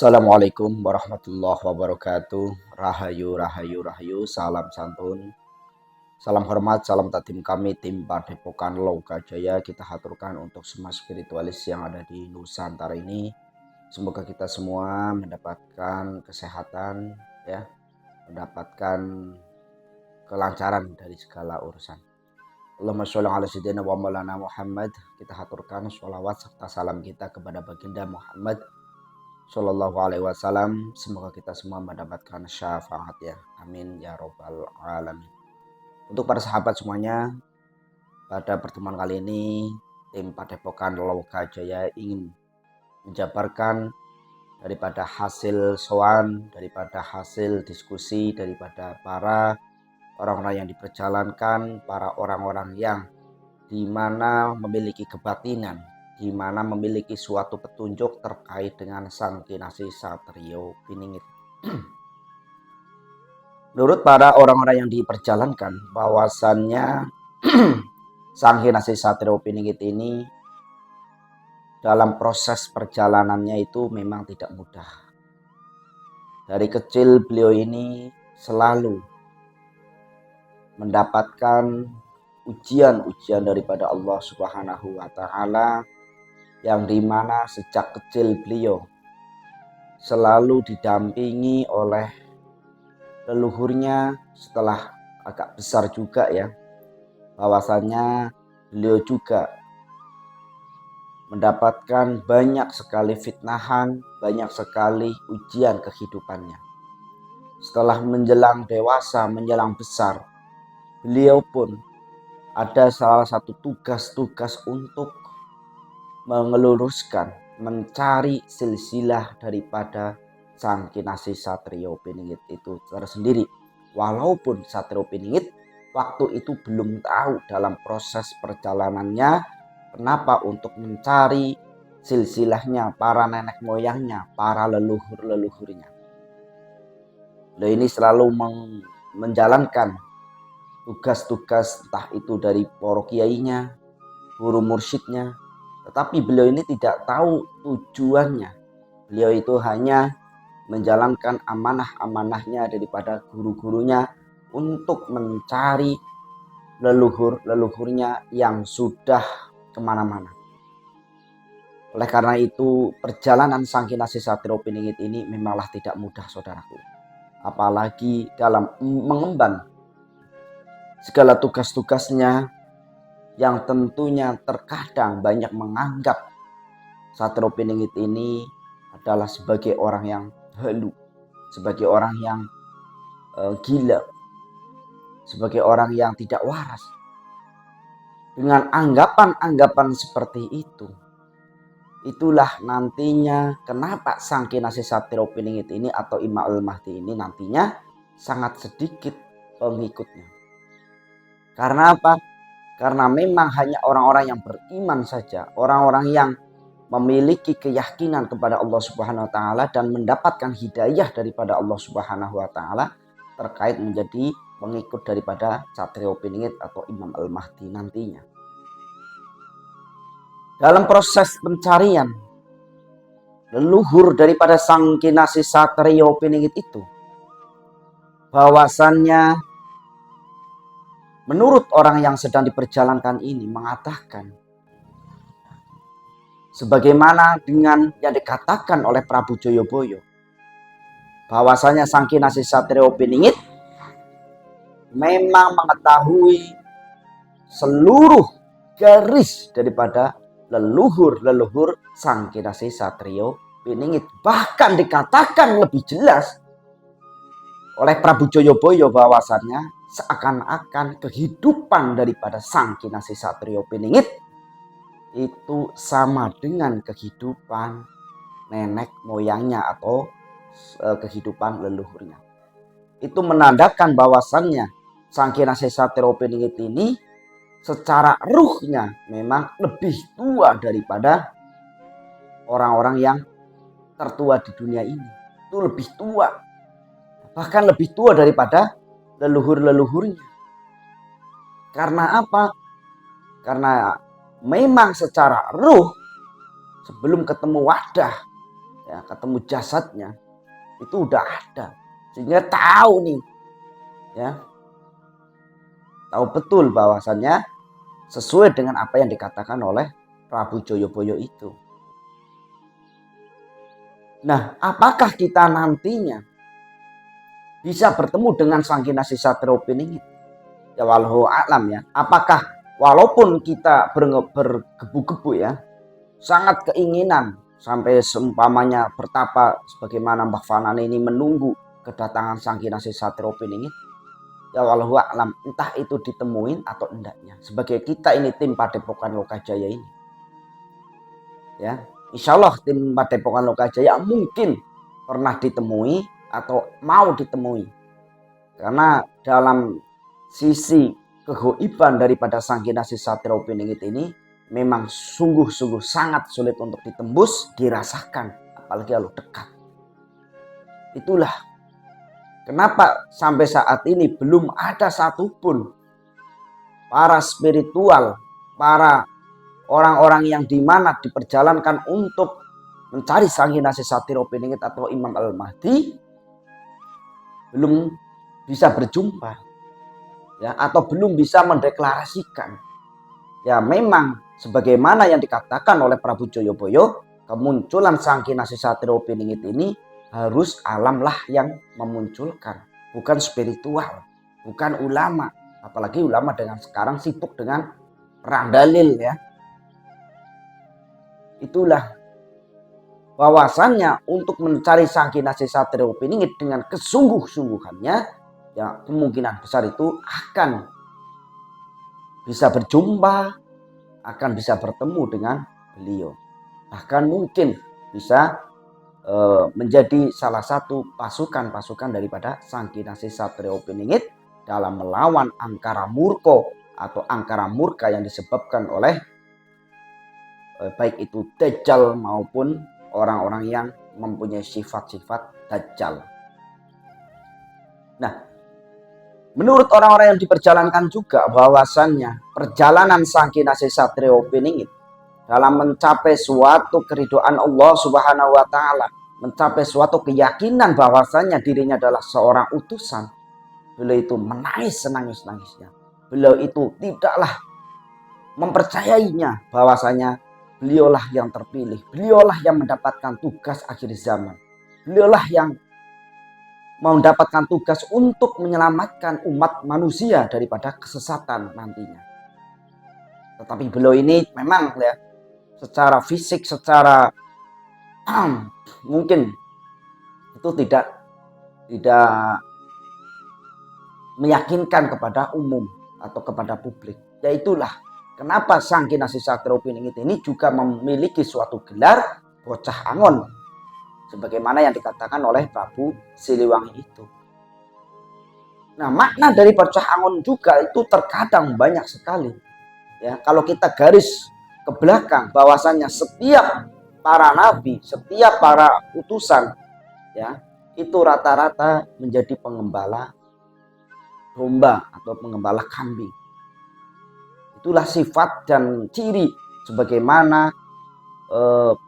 Assalamualaikum warahmatullahi wabarakatuh. Rahayu, rahayu, rahayu. Salam santun. Salam hormat, salam takdim kami tim Padepokan Lokajaya. Kita haturkan untuk semua spiritualis yang ada di Nusantara ini. Semoga kita semua mendapatkan kesehatan, ya, mendapatkan kelancaran dari segala urusan. Allahumma sholli ala sayyidina wa maulana Muhammad. Kita haturkan sholawat serta salam kita kepada baginda Muhammad Shallallahu Alaihi Wasallam. Semoga kita semua mendapatkan syafaat, ya. Amin ya robbal alamin. Untuk para sahabat semuanya, pada pertemuan kali ini tim Padepokan Lokajaya ingin menjabarkan daripada hasil soan, daripada hasil diskusi, daripada para orang-orang yang diperjalankan, para orang-orang yang dimana memiliki kebatinan, di mana memiliki suatu petunjuk terkait dengan Sang Kinasih Satrio Piningit. Menurut para orang-orang yang diperjalankan, bahwasannya Sang Kinasih Satrio Piningit ini dalam proses perjalanannya itu memang tidak mudah. Dari kecil beliau ini selalu mendapatkan ujian-ujian daripada Allah Subhanahu wa Ta'ala, yang dimana sejak kecil beliau selalu didampingi oleh leluhurnya. Setelah agak besar juga, ya, bahwasannya beliau juga mendapatkan banyak sekali fitnahan, banyak sekali ujian kehidupannya. Setelah menjelang dewasa, menjelang besar, beliau pun ada salah satu tugas-tugas untuk mengeluruskan, mencari silsilah daripada Sang Kinasih Satrio Piningit itu tersendiri. Walaupun Satrio Piningit waktu itu belum tahu dalam proses perjalanannya kenapa untuk mencari silsilahnya, para nenek moyangnya, para leluhur-leluhurnya. Beliau ini selalu menjalankan tugas-tugas entah itu dari para kiainya, guru mursyidnya. Tetapi beliau ini tidak tahu tujuannya. Beliau itu hanya menjalankan amanah-amanahnya daripada guru-gurunya untuk mencari leluhur-leluhurnya yang sudah kemana-mana. Oleh karena itu, perjalanan Sang Kinasih Satrio Piningit ini memanglah tidak mudah, saudaraku. Apalagi dalam mengemban segala tugas-tugasnya, yang tentunya terkadang banyak menganggap Satrio Piningit ini adalah sebagai orang yang halu, sebagai orang yang gila, sebagai orang yang tidak waras. Dengan anggapan-anggapan seperti itu, itulah nantinya kenapa Sang Kinasih Satrio Piningit ini atau Imamul Mahdi ini nantinya sangat sedikit pengikutnya. Karena apa? Karena memang hanya orang-orang yang beriman saja, orang-orang yang memiliki keyakinan kepada Allah Subhanahu wa Ta'ala dan mendapatkan hidayah daripada Allah Subhanahu wa Ta'ala terkait menjadi pengikut daripada Satrio Piningit atau Imam Al-Mahdi nantinya. Dalam proses pencarian leluhur daripada Sang Kinasih Satrio Piningit itu, bahwasannya menurut orang yang sedang diperjalankan ini mengatakan, sebagaimana dengan yang dikatakan oleh Prabu Joyoboyo, bahwasanya Sang Kinasih Satrio Piningit memang mengetahui seluruh garis daripada leluhur-leluhur Sang Kinasih Satrio Piningit. Bahkan dikatakan lebih jelas oleh Prabu Joyoboyo bahwasannya seakan-akan kehidupan daripada Sang Kinasih Satrio Piningit itu sama dengan kehidupan nenek moyangnya atau kehidupan leluhurnya. Itu menandakan bahwasannya Sang Kinasih Satrio Piningit ini secara ruhnya memang lebih tua daripada orang-orang yang tertua di dunia ini. Itu lebih tua, bahkan lebih tua daripada leluhur-leluhurnya. Karena apa? Karena memang secara ruh sebelum ketemu wadah, ya, ketemu jasadnya, itu udah ada. Sehingga tahu nih, ya, tahu betul bahwasannya sesuai dengan apa yang dikatakan oleh Prabu Joyoboyo itu. Nah, apakah kita nantinya bisa bertemu dengan Sang Kinasih Satrio Piningit? Ya walau alam ya. Apakah walaupun kita bergebu-gebu ya, sangat keinginan sampai seumpamanya bertapa sebagaimana Mbah Fanane ini menunggu kedatangan Sang Kinasih Satrio Piningit. Ya walau alam, entah itu ditemuin atau endaknya. Sebagai kita ini tim Padepokan Lokajaya ini, ya, insya Allah tim Padepokan Lokajaya mungkin pernah ditemui atau mau ditemui. Karena dalam sisi kegoiban daripada Sang Kinasih Satrio Piningit ini memang sungguh-sungguh sangat sulit untuk ditembus, dirasakan, apalagi kalau dekat. Itulah kenapa sampai saat ini belum ada satupun para spiritual, para orang-orang yang dimana diperjalankan untuk mencari Sang Kinasih Satrio Piningit atau Imam Al-Mahdi belum bisa berjumpa, ya, atau belum bisa mendeklarasikan. Ya memang sebagaimana yang dikatakan oleh Prabu Joyoboyo, kemunculan Sang Kinasih Satrio Piningit ini harus alamlah yang memunculkan, bukan spiritual, bukan ulama. Apalagi ulama dengan sekarang sibuk dengan perang dalil ya. Itulah bahwasannya untuk mencari Sang Kinasih Satrio Piningit dengan kesungguh-sungguhannya, ya kemungkinan besar itu akan bisa berjumpa, akan bisa bertemu dengan beliau. Bahkan mungkin bisa menjadi salah satu pasukan-pasukan daripada Sang Kinasih Satrio Piningit dalam melawan angkara murko atau angkara murka yang disebabkan oleh baik itu Dajjal maupun orang-orang yang mempunyai sifat-sifat Dajjal. Nah, menurut orang-orang yang diperjalankan juga bahwasannya perjalanan Sang Kinasih Satrio Piningit dalam mencapai suatu keridhaan Allah Subhanahu wa taala, mencapai suatu keyakinan bahwasannya dirinya adalah seorang utusan. Beliau itu menangis senangis-nangisnya. Beliau itu tidaklah mempercayainya bahwasanya beliaulah yang terpilih, beliaulah yang mendapatkan tugas akhir zaman. Beliaulah yang mendapatkan tugas untuk menyelamatkan umat manusia daripada kesesatan nantinya. Tetapi beliau ini memang ya, secara fisik, secara mungkin itu tidak meyakinkan kepada umum atau kepada publik. Yaitulah kenapa Sang Kinasih Satrio Piningit ini juga memiliki suatu gelar bocah angon, sebagaimana yang dikatakan oleh Prabu Siliwangi itu. Nah, makna dari bocah angon juga itu terkadang banyak sekali. Ya, kalau kita garis ke belakang bahwasannya setiap para nabi, setiap para utusan, ya, itu rata-rata menjadi pengembala domba atau pengembala kambing. Itulah sifat dan ciri sebagaimana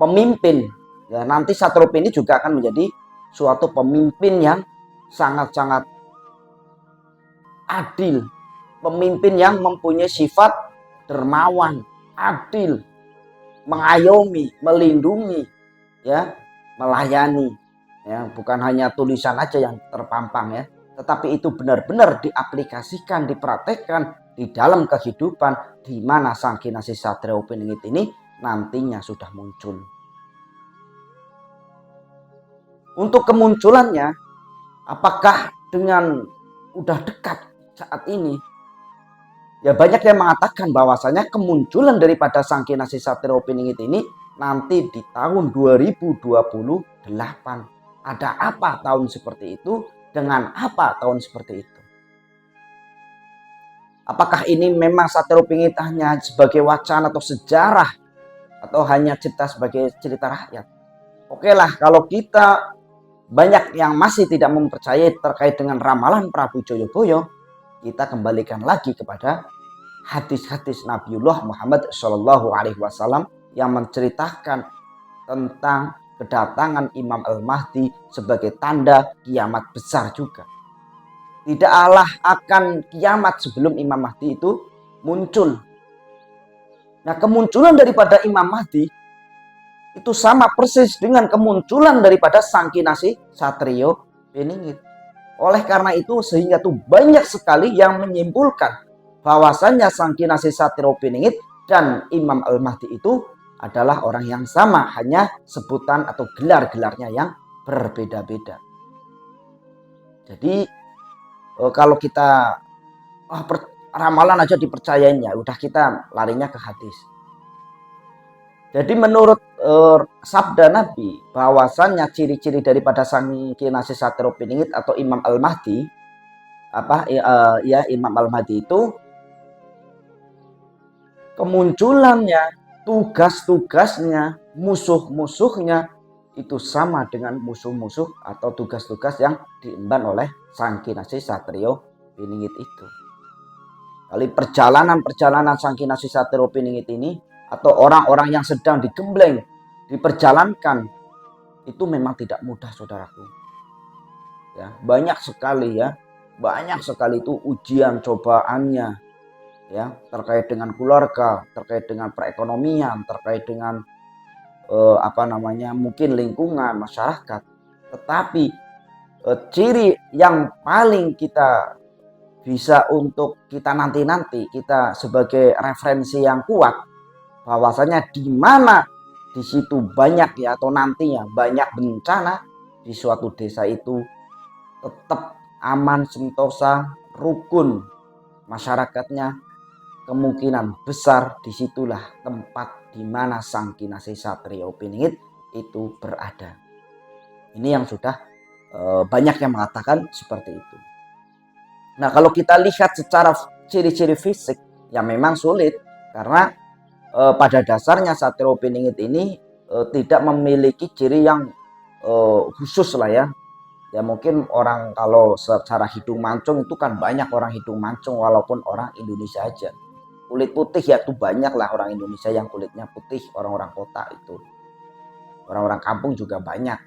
pemimpin. Ya, nanti Satrio Piningit juga akan menjadi suatu pemimpin yang sangat-sangat adil, pemimpin yang mempunyai sifat dermawan, adil, mengayomi, melindungi, ya, melayani, ya, bukan hanya tulisan aja yang terpampang ya, tetapi itu benar-benar diaplikasikan, dipraktekkan di dalam kehidupan di mana Sang Kinasih Satrio Piningit ini nantinya sudah muncul. Untuk kemunculannya, apakah dengan udah dekat saat ini? Ya banyak yang mengatakan bahwasanya kemunculan daripada Sang Kinasih Satrio Piningit ini nanti di tahun 2028. Ada apa tahun seperti itu? Dengan apa tahun seperti itu? Apakah ini memang Satrio Piningit hanya sebagai wacana atau sejarah, atau hanya cerita sebagai cerita rakyat? Oke lah, kalau kita banyak yang masih tidak mempercayai terkait dengan ramalan Prabu Joyoboyo, kita kembalikan lagi kepada hadis-hadis Nabiullah Muhammad SAW yang menceritakan tentang kedatangan Imam Al-Mahdi sebagai tanda kiamat besar juga. Tidak Allah akan kiamat sebelum Imam Mahdi itu muncul. Nah, kemunculan daripada Imam Mahdi itu sama persis dengan kemunculan daripada Sang Kinasih Satrio Piningit. Oleh karena itu sehingga tuh banyak sekali yang menyimpulkan bahwasannya Sang Kinasih Satrio Piningit dan Imam Al-Mahdi itu adalah orang yang sama, hanya sebutan atau gelar-gelarnya yang berbeda-beda. Jadi kalau kita ramalan aja dipercayain ya, udah kita larinya ke hadis. Jadi menurut sabda Nabi bahwasannya ciri-ciri daripada Sang Kinasih Satrio Piningit atau Imam Al-Mahdi Imam Al-Mahdi itu kemunculannya, tugas-tugasnya, musuh-musuhnya itu sama dengan musuh-musuh atau tugas-tugas yang diemban oleh Sang Kinasih Satrio Piningit itu. Kali perjalanan Sang Kinasih Satrio Piningit ini atau orang-orang yang sedang digembleng, diperjalankan, itu memang tidak mudah, saudaraku. Ya, banyak sekali itu ujian cobaannya. Ya, terkait dengan keluarga, terkait dengan perekonomian, terkait dengan mungkin lingkungan masyarakat. Tetapi ciri yang paling kita bisa untuk kita nanti kita sebagai referensi yang kuat, bahwasanya di mana di situ banyak ya atau nantinya banyak bencana, di suatu desa itu tetap aman, sentosa, rukun masyarakatnya, kemungkinan besar disitulah tempat di mana Sang Kinasih Satrio Piningit itu berada. Ini yang sudah banyak yang mengatakan seperti itu. Nah, kalau kita lihat secara ciri-ciri fisik, ya memang sulit karena pada dasarnya Satrio Piningit ini tidak memiliki ciri yang khusus lah ya. Ya mungkin orang kalau secara hidung mancung itu kan banyak orang hidung mancung walaupun orang Indonesia aja. Kulit putih ya itu banyak lah orang Indonesia yang kulitnya putih, orang-orang kota itu. Orang-orang kampung juga banyak.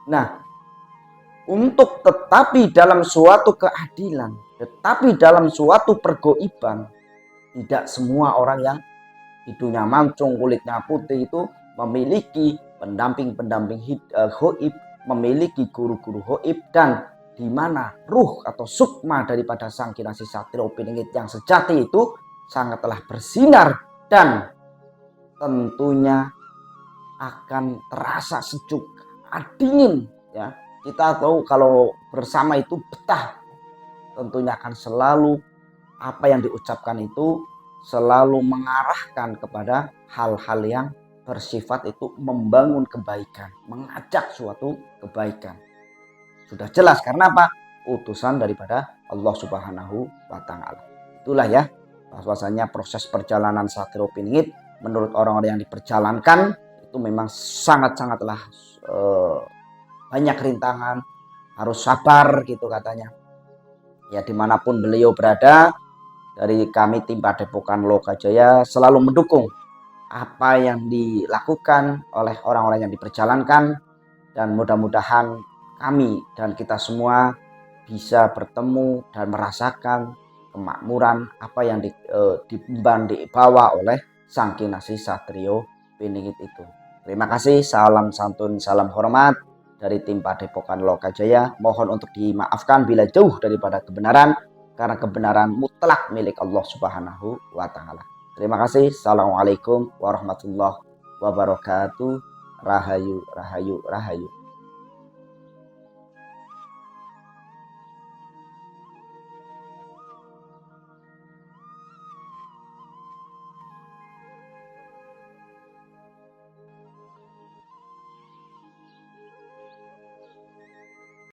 Nah, untuk tetapi dalam suatu keadilan, tetapi dalam suatu pergoiban, tidak semua orang yang hidungnya mancung, kulitnya putih itu memiliki pendamping-pendamping goib, memiliki guru-guru goib, dan di mana ruh atau sukma daripada Sang Kinasih Satrio Piningit yang sejati itu sangatlah bersinar dan tentunya akan terasa sejuk, dingin ya. Kita tahu kalau bersama itu betah, tentunya akan selalu apa yang diucapkan itu selalu mengarahkan kepada hal-hal yang bersifat itu membangun kebaikan, mengajak suatu kebaikan. Sudah jelas karena apa? Utusan daripada Allah Subhanahu wa Ta'ala. Itulah ya, bahwasanya proses perjalanan Satrio Piningit menurut orang-orang yang diperjalankan itu memang sangat-sangatlah banyak rintangan, harus sabar gitu katanya. Ya dimanapun beliau berada, dari kami tim Padepokan Lokajaya selalu mendukung apa yang dilakukan oleh orang-orang yang diperjalankan, dan mudah-mudahan kami dan kita semua bisa bertemu dan merasakan kemakmuran apa yang dibawa oleh Sang Kinasih Satrio Piningit itu. Terima kasih, salam santun, salam hormat dari tim Padepokan Lokajaya. Mohon untuk dimaafkan bila jauh daripada kebenaran, karena kebenaran mutlak milik Allah Subhanahu wa Ta'ala. Terima kasih. Assalamualaikum warahmatullahi wabarakatuh. Rahayu, rahayu, rahayu.